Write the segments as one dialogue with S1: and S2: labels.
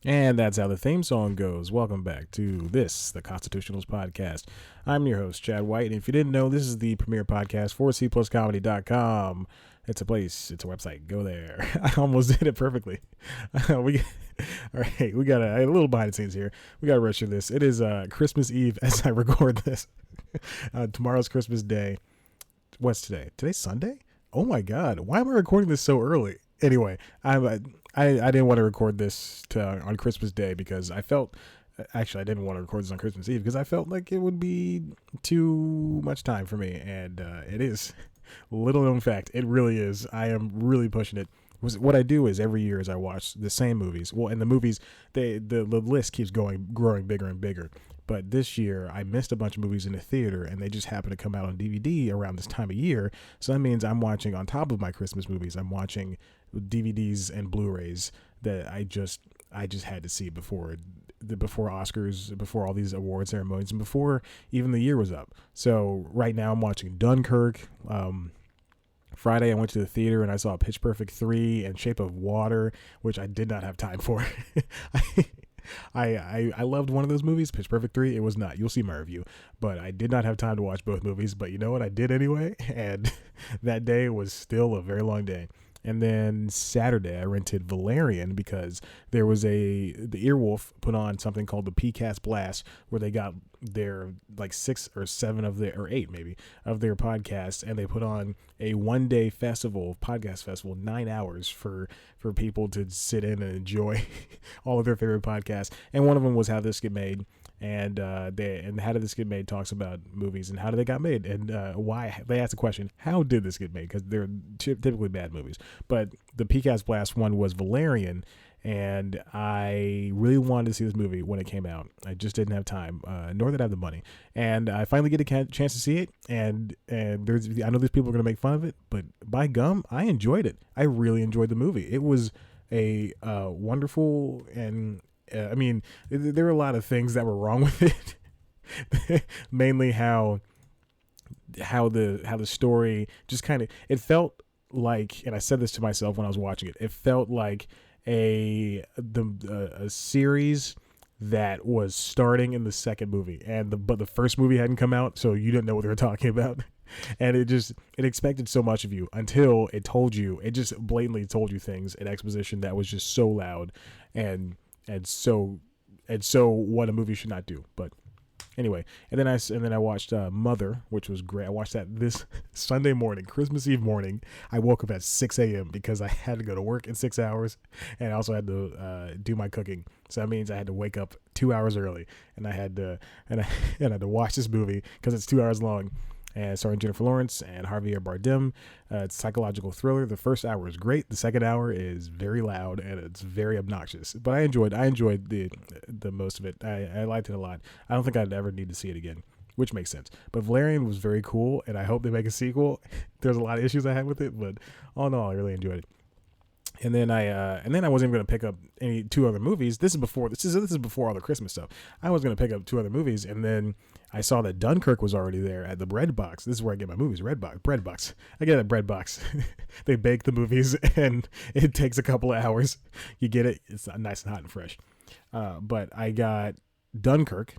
S1: And that's how the theme song goes. Welcome back to the Constitutionals podcast. I'm your host, Chad White. And if you didn't know, this is the premier podcast for cpluscomedy.com. It's a place, it's a website. Go there. I almost did it perfectly. All right, we got a little behind the scenes here. We got to rush through this. It is Christmas Eve as I record this. Tomorrow's Christmas Day. What's today? Today's Sunday? Oh my God. Why am I recording this so early? Anyway, I didn't want to record this on Christmas Day because I felt, actually I didn't want to record this on Christmas Eve because I felt like it would be too much time for me, and it is. Little known fact, it really is. I am really pushing it. What I do is every year as I watch the same movies, well, and the movies, the list keeps growing bigger and bigger. But this year, I missed a bunch of movies in the theater, and they just happened to come out on DVD around this time of year. So that means I'm watching, on top of my Christmas movies, I'm watching DVDs and Blu-rays that I just had to see before Oscars, before all these award ceremonies, and before even the year was up. So right now I'm watching Dunkirk. Friday I went to the theater and I saw Pitch Perfect 3 and Shape of Water, which I did not have time for. I loved one of those movies, Pitch Perfect 3. It was not. You'll see my review. But I did not have time to watch both movies. But you know what? I did anyway. And that day was still a very long day. And then Saturday, I rented Valerian because there was the Earwolf put on something called the PCast Blast, where they got their like 6 or 7 of their, or 8 maybe, of their podcasts, and they put on a one-day podcast festival, 9 hours for people to sit in and enjoy all of their favorite podcasts. And one of them was How This Get Made. And How Did This Get Made talks about movies and how they got made, and why. They asked the question, how did this get made? Because they're typically bad movies. But the PCast Blast one was Valerian, and I really wanted to see this movie when it came out. I just didn't have time, nor did I have the money. And I finally get a chance to see it, and I know these people are going to make fun of it, but by gum, I enjoyed it. I really enjoyed the movie. It was a wonderful and I mean, there were a lot of things that were wrong with it. Mainly how the story just kind of, it felt like, and I said this to myself when I was watching it, it felt like a series that was starting in the second movie, but the first movie hadn't come out, so you didn't know what they were talking about. And it expected so much of you until it just blatantly told you things in exposition that was just so loud and so what a movie should not do. But anyway, and then I watched Mother, which was great. I watched that this Sunday morning, Christmas Eve morning. I woke up at 6 a.m. because I had to go to work in 6 hours, and I also had to do my cooking. So that means I had to wake up 2 hours early, and I had to watch this movie because it's 2 hours long. And starring Jennifer Lawrence and Javier Bardem. It's a psychological thriller. The first hour is great. The second hour is very loud and it's very obnoxious. But I enjoyed the most of it. I liked it a lot. I don't think I'd ever need to see it again, which makes sense. But Valerian was very cool, and I hope they make a sequel. There's a lot of issues I had with it, but all in all, I really enjoyed it. And then I wasn't going to pick up any 2 other movies. This is before all the Christmas stuff. I was going to pick up 2 other movies, and then I saw that Dunkirk was already there at the bread box. This is where I get my movies, bread box. I get a bread box. They bake the movies, and it takes a couple of hours. You get it. It's nice and hot and fresh. But I got Dunkirk,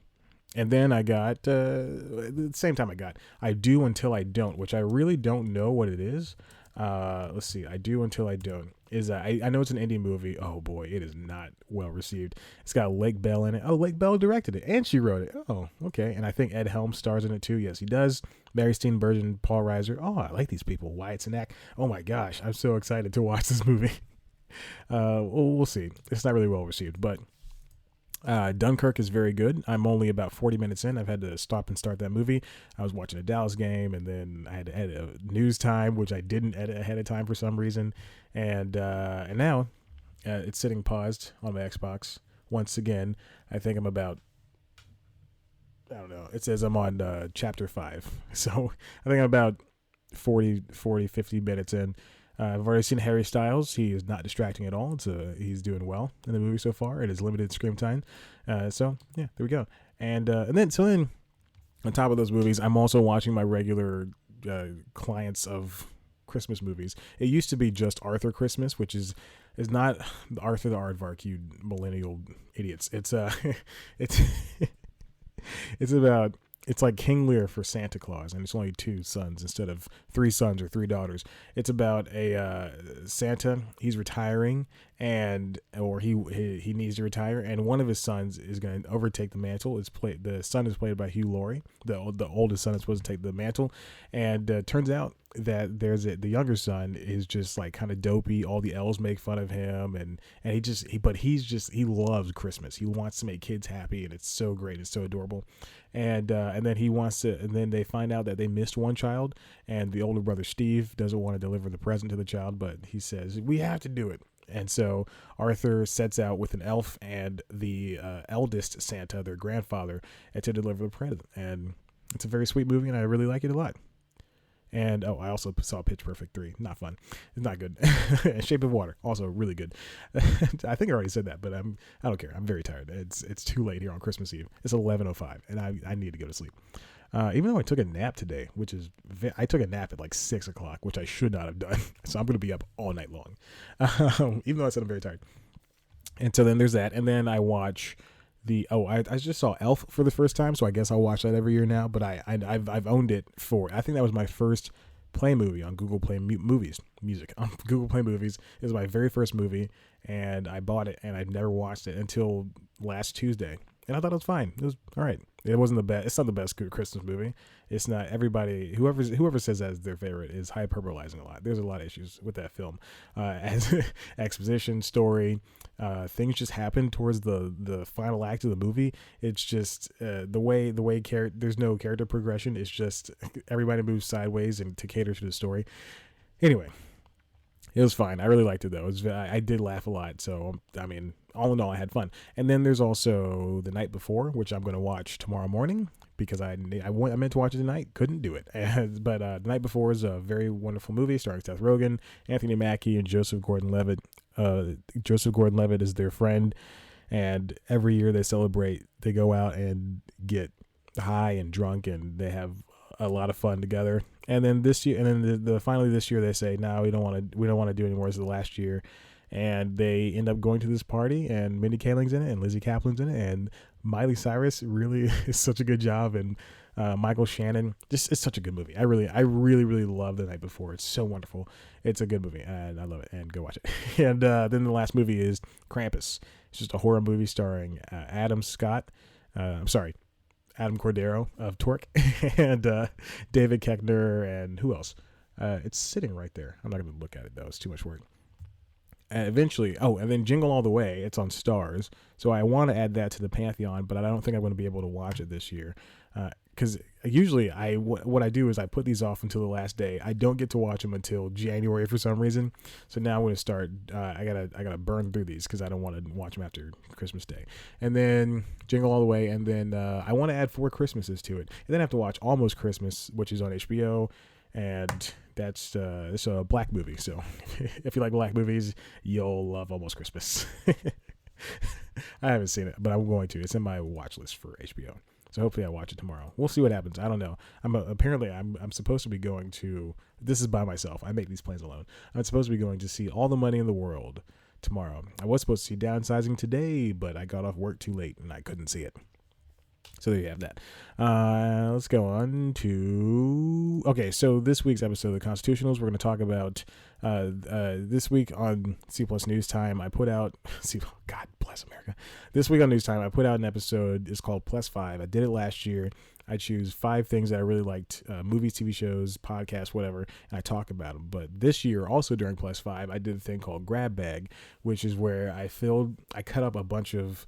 S1: and then I got the same time I Do Until I Don't, which I really don't know what it is. Let's see. I Do Until I Don't is I know it's an indie movie. Oh boy, it is not well received. It's got Lake Bell in it. Oh, Lake Bell directed it and she wrote it. Oh, okay. And I think Ed Helms stars in it too. Yes, he does. Mary Steenburgen, Paul Reiser. Oh, I like these people. Wyatt Cenac. Oh my gosh, I'm so excited to watch this movie. We'll see. It's not really well received, but Dunkirk is very good. I'm only about 40 minutes in. I've had to stop and start that movie. I was watching a Dallas game, and then I had to edit a news time, which I didn't edit ahead of time for some reason. And now it's sitting paused on my Xbox once again. I think I'm about, I don't know. It says I'm on chapter 5. So I think I'm about 40, 50 minutes in. I've already seen Harry Styles. He is not distracting at all. He's doing well in the movie so far. It is limited screen time. So yeah, there we go. And then on top of those movies, I'm also watching my regular clients of Christmas movies. It used to be just Arthur Christmas, which is It's not Arthur the Aardvark, you millennial idiots. It's it's about it's like King Lear for Santa Claus, and it's only two sons instead of three sons or three daughters. It's about a Santa. He's retiring, or he needs to retire, and one of his sons is going to overtake the mantle. The son is played by Hugh Laurie. The oldest son is supposed to take the mantle, and turns out that the younger son is just like kind of dopey. All the elves make fun of him, and he loves Christmas. He wants to make kids happy, and it's so great. It's so adorable. And then and then they find out that they missed one child, and the older brother Steve doesn't want to deliver the present to the child, but he says, we have to do it. And so Arthur sets out with an elf and the eldest Santa, their grandfather, to deliver the present. And it's a very sweet movie, and I really like it a lot. And I also saw Pitch Perfect 3. Not fun. It's not good. Shape of Water, also really good. I think I already said that, but I don't care. I'm very tired. It's too late here on Christmas Eve. It's 11:05, and I need to go to sleep. Even though I took a nap today, I took a nap at like 6 o'clock, which I should not have done. So I'm going to be up all night long, even though I said I'm very tired. And so then there's that, and then I watch. I just saw Elf for the first time, so I guess I'll watch that every year now. But I've owned it I think that was my first Play movie on Google Play Movies. Music on Google Play Movies. It was my very first movie, and I bought it, and I've never watched it until last Tuesday. And I thought it was fine. It was all right. It wasn't the best. It's not the best Christmas movie. It's not. Everybody, whoever says that's their favorite is hyperbolizing a lot. There's a lot of issues with that film, as exposition, story, things just happen towards the final act of the movie. It's just the way there's no character progression. It's just everybody moves sideways and to cater to the story. Anyway, it was fine. I really liked it though. I did laugh a lot. So I mean, all in all, I had fun. And then there's also The Night Before, which I'm going to watch tomorrow morning because I meant to watch it tonight, couldn't do it. But The Night Before is a very wonderful movie starring Seth Rogen, Anthony Mackie, and Joseph Gordon-Levitt. Joseph Gordon-Levitt is their friend, and every year they celebrate. They go out and get high and drunk, and they have a lot of fun together. And then this year, finally this year, they say, no, we don't want to do anymore. This is the last year. And they end up going to this party, and Mindy Kaling's in it, and Lizzie Kaplan's in it, and Miley Cyrus really is such a good job, and Michael Shannon. It's such a good movie. I really love The Night Before. It's so wonderful. It's a good movie, and I love it. And go watch it. And then the last movie is Krampus. It's just a horror movie starring Adam Cordero of Torque, and David Koechner, and who else? It's sitting right there. I'm not going to look at it though. It's too much work. Eventually, and then Jingle All the Way, it's on Stars, so I want to add that to the Pantheon, but I don't think I'm going to be able to watch it this year, because usually what I do is I put these off until the last day. I don't get to watch them until January for some reason, so now I'm going to start, I gotta burn through these, because I don't want to watch them after Christmas Day, and then Jingle All the Way, and then I want to add 4 Christmases to it, and then I have to watch Almost Christmas, which is on HBO, and it's a black movie. So if you like black movies, you'll love Almost Christmas. I haven't seen it, but I'm going to. It's in my watch list for HBO. So hopefully I watch it tomorrow. We'll see what happens. I don't know. I'm supposed to be going to, this is by myself. I make these plans alone. I'm supposed to be going to see All the Money in the World tomorrow. I was supposed to see Downsizing today, but I got off work too late and I couldn't see it. So there you have that. Let's go on to... Okay, so this week's episode of The Constitutionals, we're going to talk about... this week on C Plus News Time, I put out... God bless America. This week on News Time, I put out an episode. It's called Plus 5. I did it last year. I choose 5 things that I really liked, movies, TV shows, podcasts, whatever, and I talk about them. But this year, also during Plus 5, I did a thing called Grab Bag, which is where I cut up a bunch of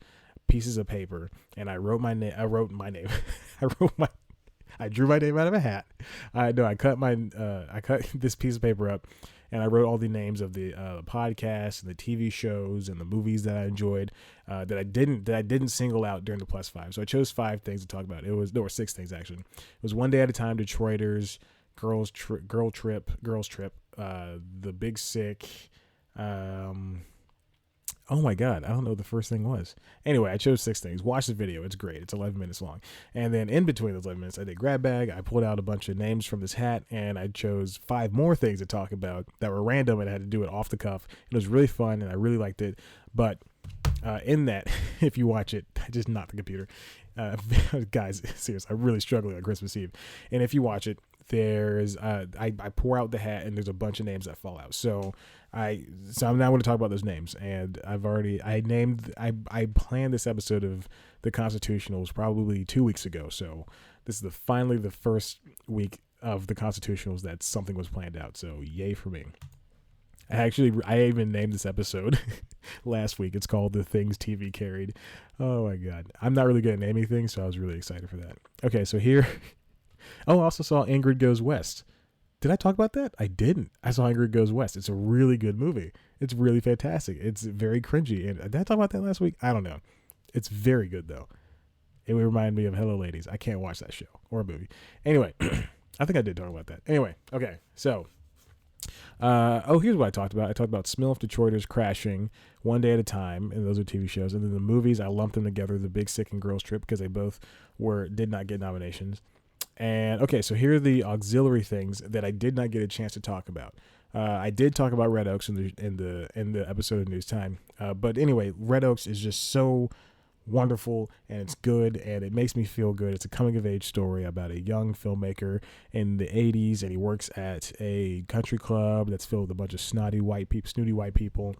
S1: pieces of paper, and I drew my name out of a hat. I cut this piece of paper up, and I wrote all the names of the podcasts and the TV shows and the movies that I enjoyed, that I didn't single out during the Plus 5. So I chose 5 things to talk about. There were 6 things actually. It was One Day at a Time, Detroiters, Girls Trip, The Big Sick, Oh my God, I don't know what the first thing was. Anyway, I chose 6 things. Watch the video. It's great. It's 11 minutes long. And then in between those 11 minutes, I did grab bag. I pulled out a bunch of names from this hat, and I chose 5 more things to talk about that were random, and I had to do it off the cuff. It was really fun, and I really liked it. But in that, if you watch it, I just knocked the computer. Guys, seriously, I'm really struggling on Christmas Eve. And if you watch it, there's I pour out the hat, and there's a bunch of names that fall out. So I'm now going to talk about those names, and I planned this episode of the Constitutionals probably 2 weeks ago. So this is finally the first week of the Constitutionals that something was planned out. So yay for me. I even named this episode last week. It's called The Things TV Carried. Oh my God. I'm not really good at naming things, so I was really excited for that. Okay, so here. Oh, I also saw Ingrid Goes West. Did I talk about that? I didn't. I saw Ingrid Goes West. It's a really good movie. It's really fantastic. It's very cringy. And did I talk about that last week? I don't know. It's very good, though. It would remind me of Hello Ladies. I can't watch that show or a movie. Anyway, I think I did talk about that. Anyway, okay. So, here's what I talked about. I talked about Smilf Detroiters Crashing, One Day at a Time, and those are TV shows. And then the movies, I lumped them together, The Big Sick and Girls Trip, because they both did not get nominations. And okay, so here are the auxiliary things that I did not get a chance to talk about. I did talk about Red Oaks in the episode of News Time, but anyway, Red Oaks is just so wonderful, and it's good, and it makes me feel good. It's a coming of age story about a young filmmaker in the 80s, and he works at a country club that's filled with a bunch of snooty white people.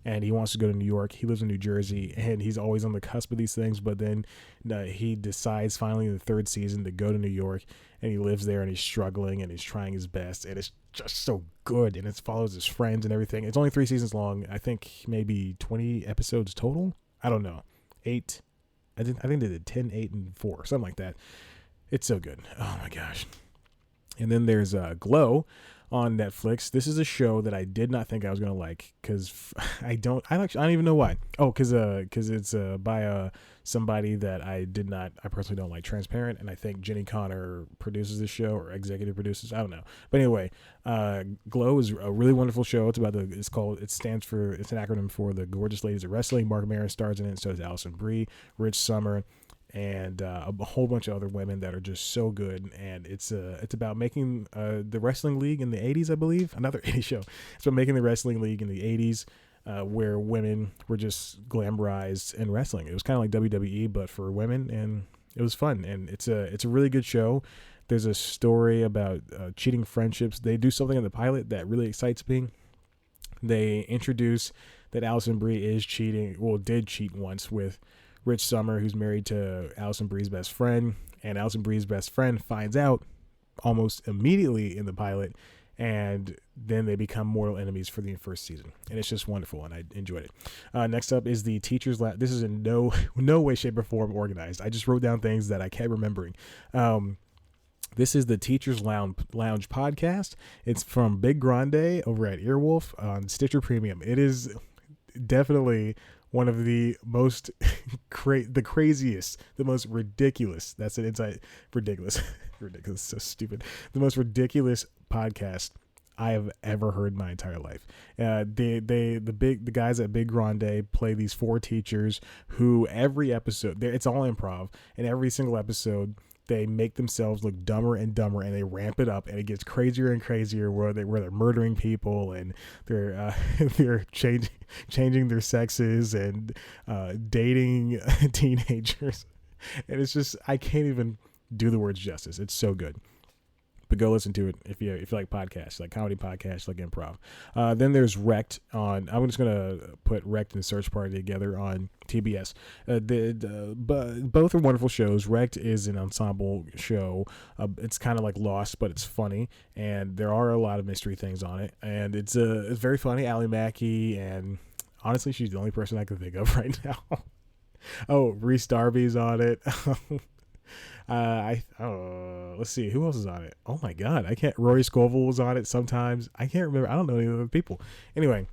S1: And he wants to go to New York. He lives in New Jersey, and he's always on the cusp of these things. But then he decides finally in the 3rd season to go to New York, and he lives there, and he's struggling, and he's trying his best. And it's just so good, and it follows his friends and everything. It's only 3 seasons long. I think maybe 20 episodes total. I don't know. 8. I think they did 10, 8, and 4, something like that. It's so good. Oh my gosh. And then there's Glow on Netflix. This is a show that I did not think I was gonna like, because I don't even know why. Oh, because it's by somebody that I personally don't like, Transparent, and I think Jenny Connor produces the show, or executive produces. I don't know, but anyway, Glow is a really wonderful show. It's an acronym for The Gorgeous Ladies of Wrestling. Mark Maron stars in it, and so does Allison Brie, Rich Summer, and a whole bunch of other women that are just so good. And it's about making the wrestling league in the 80s, I believe. Another 80s show. It's about making the wrestling league in the 80s, where women were just glamorized in wrestling. It was kind of like WWE, but for women, and it was fun. And it's a really good show. There's a story about cheating friendships. They do something in the pilot that really excites me. They introduce that Allison Brie did cheat once with Rich Summer, who's married to Allison Brie's best friend, and Allison Brie's best friend finds out almost immediately in the pilot, and then they become mortal enemies for the 1st season, and it's just wonderful, and I enjoyed it. Next up is the Teachers Lounge. This is in no way, shape, or form organized. I just wrote down things that I kept remembering. This is the Teachers Lounge podcast. It's from Big Grande over at Earwolf on Stitcher Premium. It is definitely one of the most the craziest, the most ridiculous. That's an insight. Ridiculous, so stupid. The most ridiculous podcast I have ever heard in my entire life. The guys at Big Grande play these 4 teachers who every episode, it's all improv, and every single episode they make themselves look dumber and dumber, and they ramp it up, and it gets crazier and crazier, where they're murdering people, and they're changing their sexes, and dating teenagers, and it's just, I can't even do the words justice. It's so good. But go listen to it if you like podcasts, like comedy podcasts, like improv. Then there's Wrecked on. I'm just gonna put Wrecked and Search Party together on TBS. Both are wonderful shows. Wrecked is an ensemble show. It's kind of like Lost, but it's funny, and there are a lot of mystery things on it, and it's very funny. Ally Mackey, and honestly, she's the only person I can think of right now. Oh, Reese Darby's on it. Let's see, who else is on it? Oh my God, I can't. Rory Scovel was on it sometimes. I can't remember. I don't know any other people. Anyway,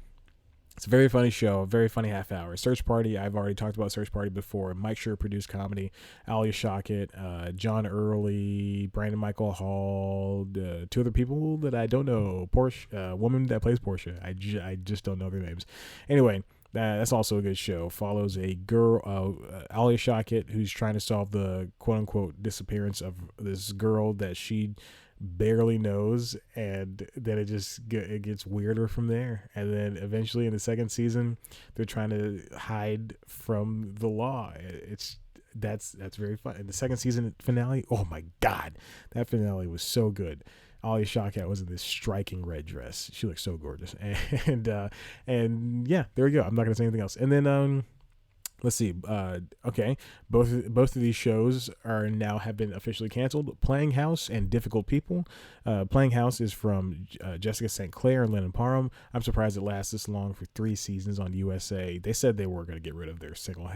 S1: it's a very funny show, a very funny half hour. Search Party, I've already talked about Search Party before. Mike Schur produced comedy. Alia Shockett, John Early, Brandon Michael Hall, 2 other people that I don't know. Woman that plays Portia. I just don't know their names. Anyway, That's also a good show. Follows a girl, Alia Shawkat, who's trying to solve the quote unquote disappearance of this girl that she barely knows, and then it gets weirder from there. And then eventually in the second season, they're trying to hide from the law. That's very fun. And the second season finale, oh my god, that finale was so good. Alia Shawkat was in this striking red dress. She looks so gorgeous. And yeah, there we go. I'm not gonna say anything else. And then let's see. Okay, both of these shows are now have been officially canceled. Playing House and Difficult People. Playing House is from Jessica St. Clair and Lennon Parham. I'm surprised it lasts this long for 3 seasons on USA. They said they were going to get rid of their single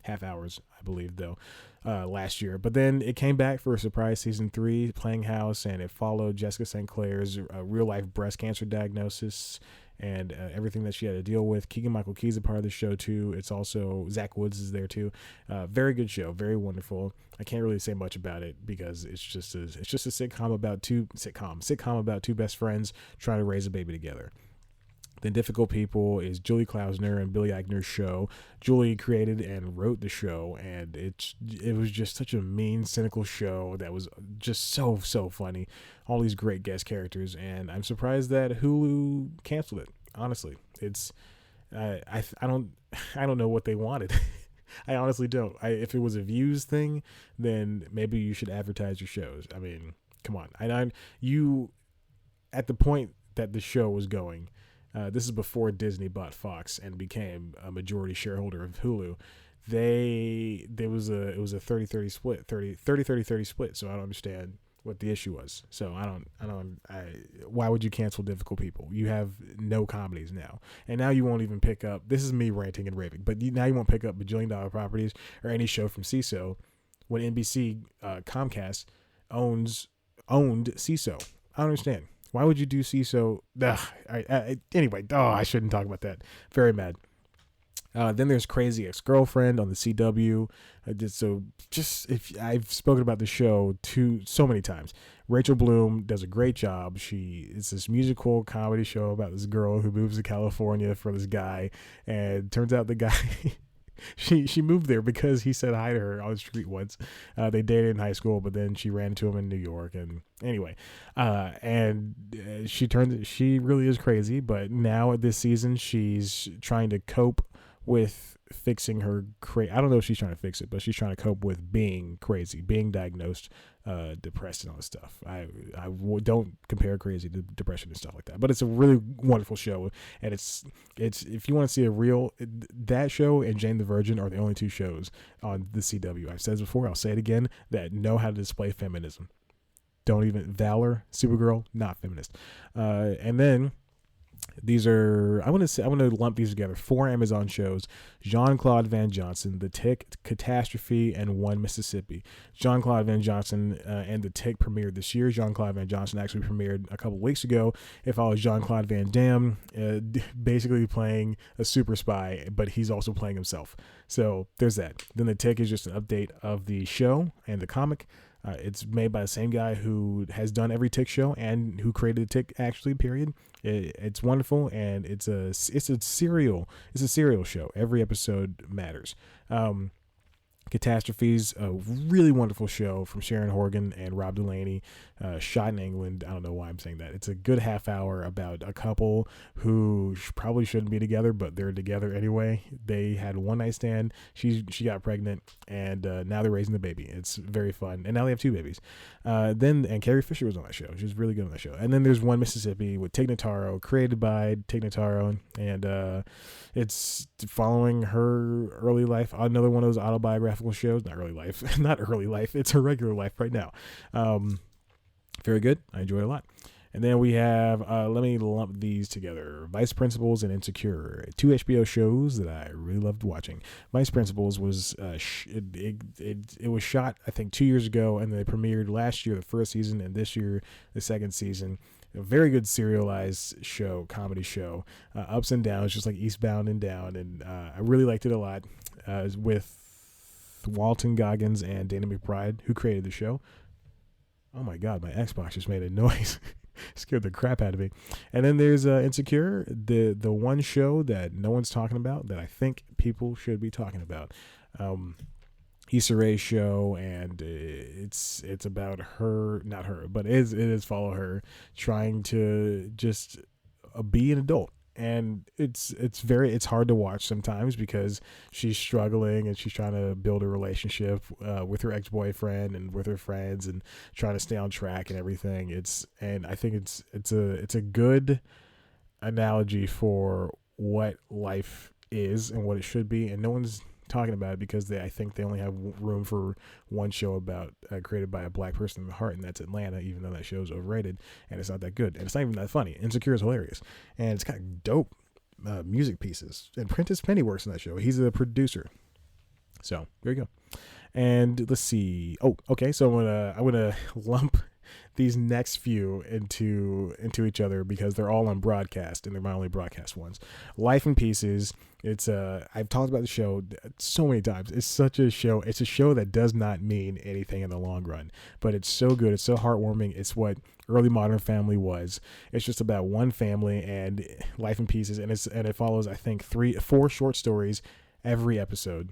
S1: half hours, I believe, though, last year. But then it came back for a surprise season 3, Playing House, and it followed Jessica St. Clair's real life breast cancer diagnosis and everything that she had to deal with. Keegan-Michael Key is a part of the show too. It's also Zach Woods is there too. Very good show, very wonderful. I can't really say much about it because it's just a sitcom about two best friends trying to raise a baby together. Then Difficult People is Julie Klausner and Billy Eichner's show. Julie created and wrote the show, and it was just such a mean, cynical show that was just so funny. All these great guest characters, and I'm surprised that Hulu canceled it. Honestly, it's I don't know what they wanted. I honestly don't. If it was a views thing, then maybe you should advertise your shows. I mean, come on. You at the point that the show was going. This is before Disney bought Fox and became a majority shareholder of Hulu. It was a 30-30 split, 30-30 split. So I don't understand what the issue was. So why would you cancel Difficult People? You have no comedies now. And now you won't even pick up, this is me ranting and raving, but now you won't pick up Bajillion Dollar Properties or any show from CISO when NBC, Comcast owned CISO. I don't understand. Why would you do CISO? Anyway, I shouldn't talk about that. Very mad. Then there's Crazy Ex-Girlfriend on the CW. If I've spoken about the show so many times. Rachel Bloom does a great job. It's this musical comedy show about this girl who moves to California for this guy, and turns out the guy she moved there because he said hi to her on the street once. They dated in high school, but then she ran into him in New York. And anyway, she really is crazy. But now this season, she's trying to cope with fixing her I don't know if she's trying to fix it, but she's trying to cope with being crazy, being diagnosed depressed and all this stuff. I don't compare crazy to depression and stuff like that, but it's a really wonderful show. And it's if you want to see that show and Jane the Virgin are the only 2 shows on the CW. I've said this before, I'll say it again, that know how to display feminism. Don't even Valor, Supergirl, not feminist. And then I want to lump these together. 4 Amazon shows: Jean-Claude Van Johnson, The Tick, Catastrophe, and One Mississippi. Jean-Claude Van Johnson and The Tick premiered this year. Jean-Claude Van Johnson actually premiered a couple weeks ago. It follows Jean-Claude Van Damme basically playing a super spy, but he's also playing himself. So there's that. Then The Tick is just an update of the show and the comic. It's made by the same guy who has done every Tick show and who created the Tick, actually, period. It's wonderful, and it's a serial show. Every episode matters. Catastrophes, a really wonderful show from Sharon Horgan and Rob Delaney, shot in England. I don't know why I'm saying that. It's a good half hour about a couple who probably shouldn't be together, but they're together anyway. They had a one-night stand. She got pregnant, and now they're raising the baby. It's very fun, and now they have 2 babies. And Carrie Fisher was on that show. She was really good on that show. And then there's One Mississippi with Tig Notaro, created by Tig Notaro, and it's following her early life. Another one of those autobiographical shows. Not early life. It's her regular life right now. Very good. I enjoy it a lot. And then we have, let me lump these together: Vice Principals and Insecure, 2 HBO shows that I really loved watching. Vice Principals was it was shot, I think, 2 years ago, and they premiered last year the first season, and this year the second season. A very good serialized show, comedy show, ups and downs, just like Eastbound and Down, and I really liked it a lot. With Walton Goggins and Dana McBride, who created the show. Oh my God, my Xbox just made a noise. Scared the crap out of me. And then there's Insecure, the one show that no one's talking about that I think people should be talking about. Issa Rae's show, and it's about her, not her, but it is follow her trying to just be an adult. And it's hard to watch sometimes because she's struggling and she's trying to build a relationship with her ex-boyfriend and with her friends and trying to stay on track and everything. And I think it's a good analogy for what life is and what it should be, and no one's talking about it because I think they only have room for one show about created by a black person in the heart, and that's Atlanta, even though that show's overrated and it's not that good and it's not even that funny. Insecure is hilarious and it's got dope music pieces, and Prentice Penny works in that show. He's a producer. So there you go. And let's see. Oh, okay. So I'm gonna lump these next few into each other because they're all on broadcast and they're my only broadcast ones. Life in Pieces. It's I've talked about the show so many times. It's such a show. It's a show that does not mean anything in the long run, but it's so good. It's so heartwarming. It's what early Modern Family was. It's just about one family and life in pieces, and it follows, I think, 4 short stories every episode.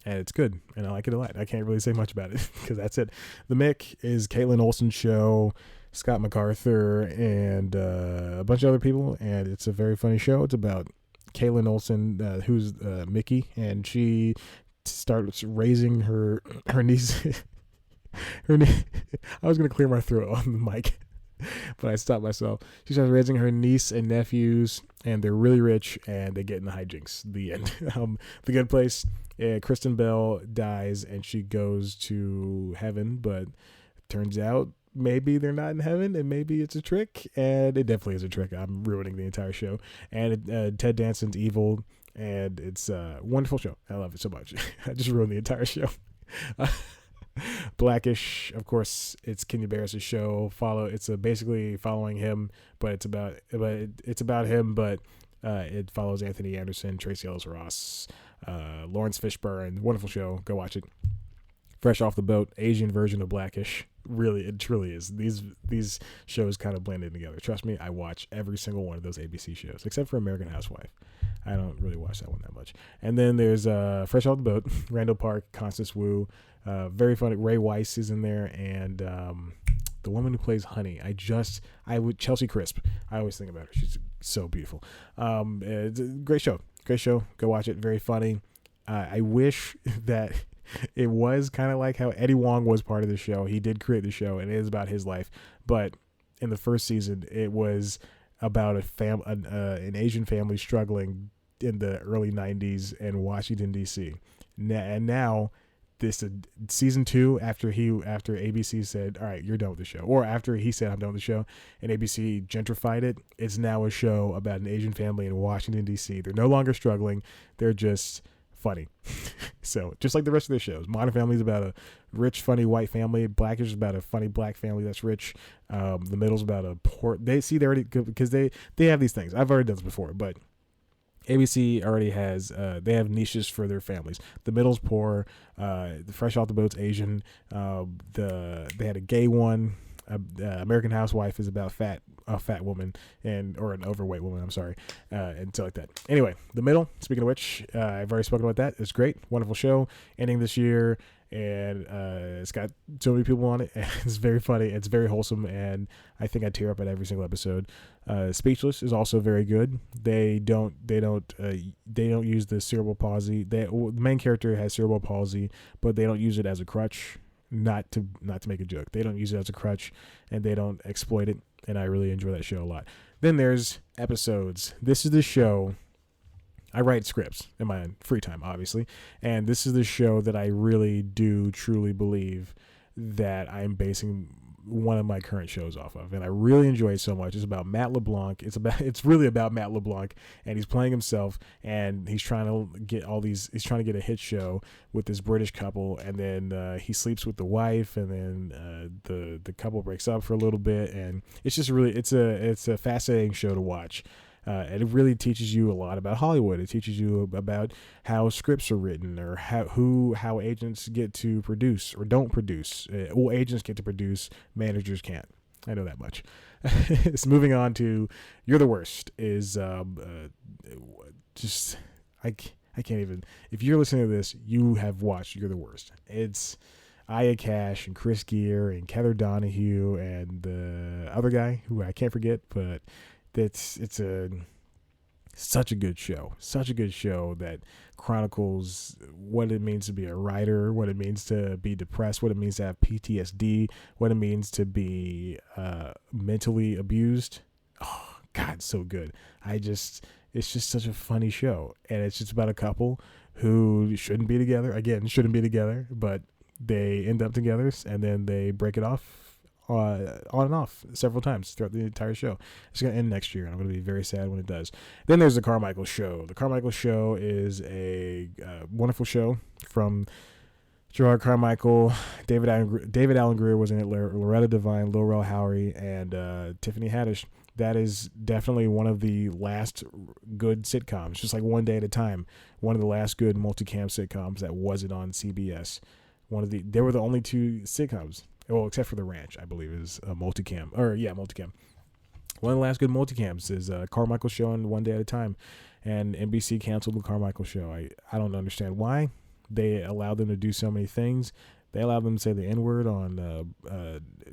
S1: And it's good, and I like it a lot. I can't really say much about it because that's it. The Mick is Caitlin Olsen's show, Scott MacArthur, and a bunch of other people, and it's a very funny show. It's about Caitlin Olsen, who's Mickey, and she starts raising her niece. I was going to clear my throat on the mic, but I stopped myself. She starts raising her niece and nephews, and they're really rich, and they get in the hijinks. The end. The Good Place. Kristen Bell dies and she goes to heaven, but turns out maybe they're not in heaven and maybe it's a trick, and it definitely is a trick. I'm ruining the entire show. And Ted Danson's evil, and it's a wonderful show. I love it so much. I just ruined the entire show. Blackish, of course, it's Kenya Barris' show. It's basically following him, but it's about him, but it follows Anthony Anderson, Tracy Ellis Ross, Lawrence Fishburne. Wonderful show. Go watch it. Fresh Off the Boat, Asian version of Blackish. Really, it truly is. These shows kind of blended together. Trust me, I watch every single one of those ABC shows, except for American Housewife. I don't really watch that one that much. And then there's Fresh Off the Boat, Randall Park, Constance Wu. Very funny. Ray Weiss is in there, and the woman who plays Honey. Chelsea Crisp. I always think about her. She's so beautiful. It's a great show. Great show. Go watch it. Very funny. I wish that it was kind of like how Eddie Wong was part of the show. He did create the show, and it is about his life. But in the first season, it was about an Asian family struggling in the early 90s in Washington, D.C. And now this season 2, after ABC said, all right, you're done with the show, or after he said, I'm done with the show, and ABC gentrified it, it's now a show about an Asian family in Washington, D.C. They're no longer struggling. They're just funny. So just like the rest of their shows, Modern Family is about a rich, funny white family. Blackish is about a funny black family that's rich. The Middle's about a poor. They already, because they have these things. I've already done this before, but ABC already has. They have niches for their families. The Middle's poor. The Fresh Off the Boat's Asian. They had a gay one. American Housewife is about a fat woman or an overweight woman. I'm sorry, and so like that. Anyway, The Middle. Speaking of which, I've already spoken about that. It's great, wonderful show, ending this year, and it's got so many people on it. And it's very funny. It's very wholesome, and I think I tear up at every single episode. Speechless is also very good. They don't use the cerebral palsy. The main character has cerebral palsy, but they don't use it as a crutch. Not to make a joke. They don't use it as a crutch, and they don't exploit it, and I really enjoy that show a lot. Then there's Episodes. This is the show. I write scripts in my free time, obviously, and this is the show that I really do truly believe that I'm basing one of my current shows off of, and I really enjoy it so much. It's about Matt LeBlanc. It's really about Matt LeBlanc, and he's playing himself, and he's trying to get a hit show with this British couple, and then he sleeps with the wife, and then the couple breaks up for a little bit, and it's just really it's a fascinating show to watch. And it really teaches you a lot about Hollywood. It teaches you about how scripts are written, or how agents get to produce or don't produce. Agents get to produce, managers can't. I know that much. So moving on to You're the Worst is just I can't even. If you're listening to this, you have watched You're the Worst. It's Aya Cash and Chris Gere and Heather Donahue and the other guy who I can't forget, but it's such a good show. Such a good show that chronicles what it means to be a writer, what it means to be depressed, what it means to have PTSD, what it means to be mentally abused. Oh, God, so good. It's just such a funny show. And it's just about a couple who shouldn't be together. Again, shouldn't be together, but they end up together and then they break it off on and off several times throughout the entire show. It's going to end next year, and I'm going to be very sad when it does. Then there's The Carmichael Show. The Carmichael Show is a wonderful show from Gerard Carmichael. David Allen Greer was in it. Loretta Devine, Lil Rel Howery, and Tiffany Haddish. That is definitely one of the last good sitcoms, just like One Day at a Time. One of the last good multicam sitcoms that wasn't on CBS. They were the only two sitcoms. Well, except for The Ranch, I believe, is a multicam. Multicam. One of the last good multicams is Carmichael Show and One Day at a Time. And NBC canceled the Carmichael Show. I don't understand why. They allowed them to do so many things. They allowed them to say the N-word on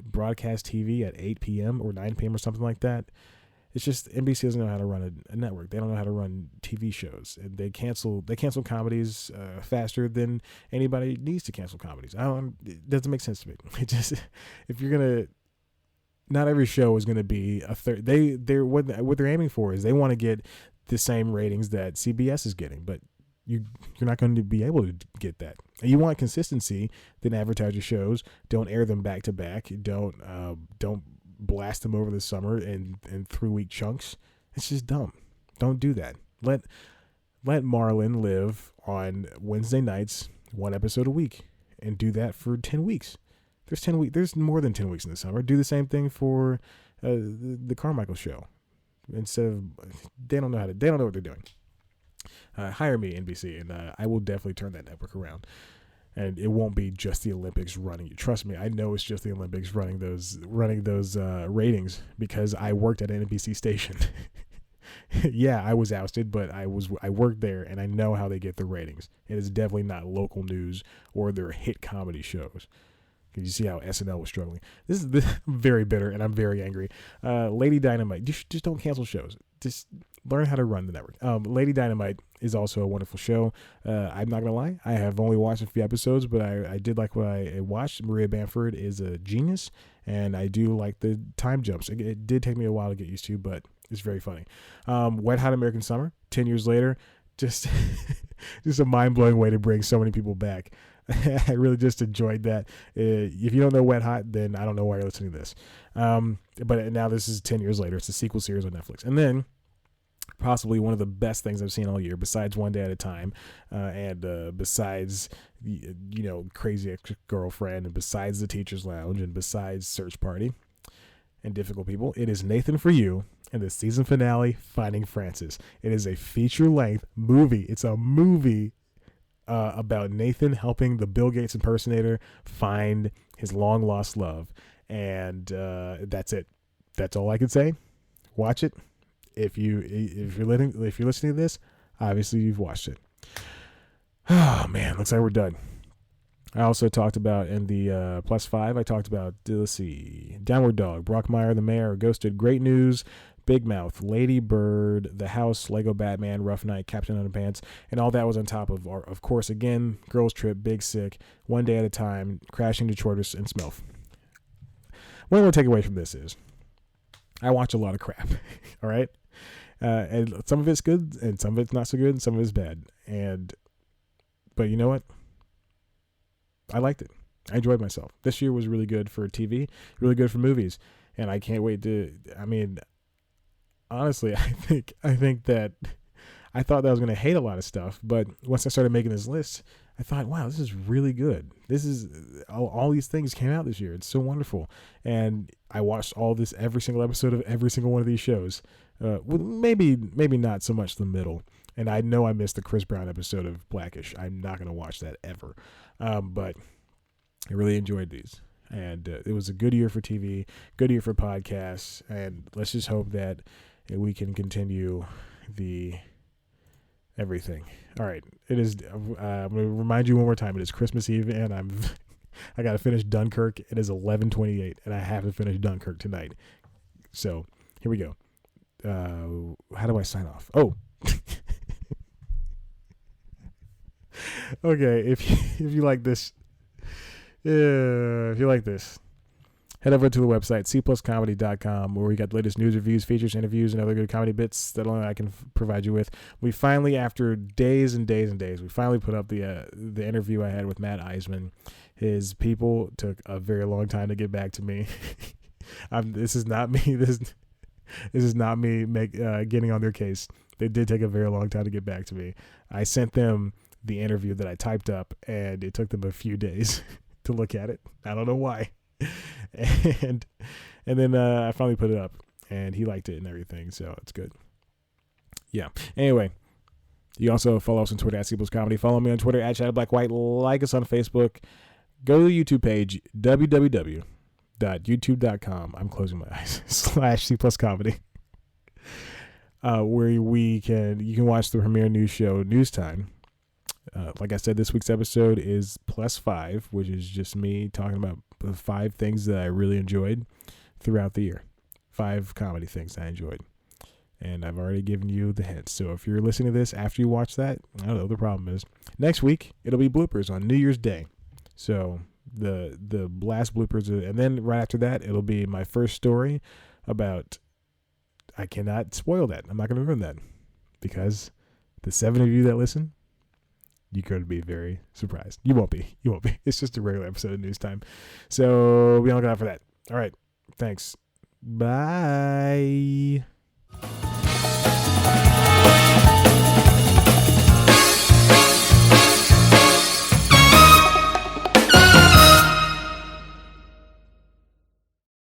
S1: broadcast TV at 8 p.m. or 9 p.m. or something like that. It's just NBC doesn't know how to run a network. They don't know how to run TV shows. And they cancel comedies faster than anybody needs to cancel comedies. It doesn't make sense to me. It just, if you're gonna, not every show is gonna be a third. What they're aiming for is they want to get the same ratings that CBS is getting, but you're not going to be able to get that. And you want consistency, then advertise your shows. Don't air them back to back. Don't blast them over the summer in 3-week chunks. It's just dumb. Don't do that. Let Marlon live on Wednesday nights, 1 episode a week, and do that for 10 weeks. There's 10 weeks. There's more than 10 weeks in the summer. Do the same thing for the Carmichael Show. Instead of they don't know what they're doing. Hire me, NBC, and I will definitely turn that network around. And it won't be just the Olympics running. Trust me, I know it's just the Olympics running those ratings because I worked at an NBC station. Yeah, I was ousted, but I worked there, and I know how they get the ratings. It is definitely not local news or their hit comedy shows. You see how SNL was struggling. This is I'm very bitter, and I'm very angry. Lady Dynamite, just don't cancel shows. Just learn how to run the network. Lady Dynamite is also a wonderful show. I'm not going to lie. I have only watched a few episodes, but I did like what I watched. Maria Bamford is a genius, and I do like the time jumps. It did take me a while to get used to, but it's very funny. Wet Hot American Summer, 10 years later, just a mind-blowing way to bring so many people back. I really just enjoyed that. If you don't know Wet Hot, then I don't know why you're listening to this. But now this is 10 years later. It's a sequel series on Netflix. And then possibly one of the best things I've seen all year, besides One Day at a Time, and besides, Crazy Ex-Girlfriend, and besides The Teacher's Lounge, and besides Search Party and Difficult People, it is Nathan For You and the season finale, Finding Frances. It is a feature-length movie. It's a movie about Nathan helping the Bill Gates impersonator find his long-lost love. And that's it. That's all I can say. Watch it. If you're listening to this, obviously you've watched it. Oh man, looks like we're done. I also talked about in the plus 5. I talked about Downward Dog, Brockmire, The Mayor, Ghosted, Great News, Big Mouth, Lady Bird, The House, Lego Batman, Rough Night, Captain Underpants, and all that was on top of course, again, Girls Trip, Big Sick, One Day at a Time, Crashing to Tortoise, and Smilf. What I'm going to take away from this is I watch a lot of crap, all right? And some of it's good, and some of it's not so good, and some of it's bad. But you know what? I liked it. I enjoyed myself. This year was really good for TV, really good for movies, and I can't wait to. I mean, honestly, I think that I thought that I was going to hate a lot of stuff, but once I started making this list, I thought, wow, this is really good. This is all these things came out this year. It's so wonderful, and I watched every single episode of every single one of these shows. Maybe not so much the middle. And I know I missed the Chris Brown episode of Blackish. I'm not going to watch that ever. But I really enjoyed these. And it was a good year for TV, good year for podcasts, and let's just hope that we can continue the everything. All right, it is. I'm going to remind you one more time. It is Christmas Eve, and I got to finish Dunkirk. It is 11:28, and I have to finish Dunkirk tonight. So here we go. How do I sign off? Oh. Okay, if you like this, head over to the website cpluscomedy.com, where we got the latest news, reviews, features, interviews, and other good comedy bits that only I can provide you with. We finally, after days and days and days, we finally put up the interview I had with Matt Eisman. His people took a very long time to get back to me. This is not me. This is not me getting on their case. They did take a very long time to get back to me. I sent them the interview that I typed up, and it took them a few days to look at it. I don't know why. And then I finally put it up, and he liked it and everything, so it's good. Yeah. Anyway, you also follow us on Twitter at @CPlusComedy. Follow me on Twitter at ShadowBlackWhite. Like us on Facebook. Go to the YouTube page, www.youtube.com. I'm closing my eyes /CPlusComedy. Where you can watch the premiere news show, News Time. Like I said, this week's episode is +5, which is just me talking about the 5 things that I really enjoyed throughout the year. 5 comedy things I enjoyed. And I've already given you the hints. So if you're listening to this after you watch that, I don't know, the problem is next week it'll be bloopers on New Year's Day. So the blast bloopers, and then right after that it'll be my first story about, I cannot spoil that. I'm not going to ruin that, because the 7 of you that listen, you're going to be very surprised. You won't be. It's just a regular episode of News Time. So be on the lookout for that. All right. Thanks. Bye.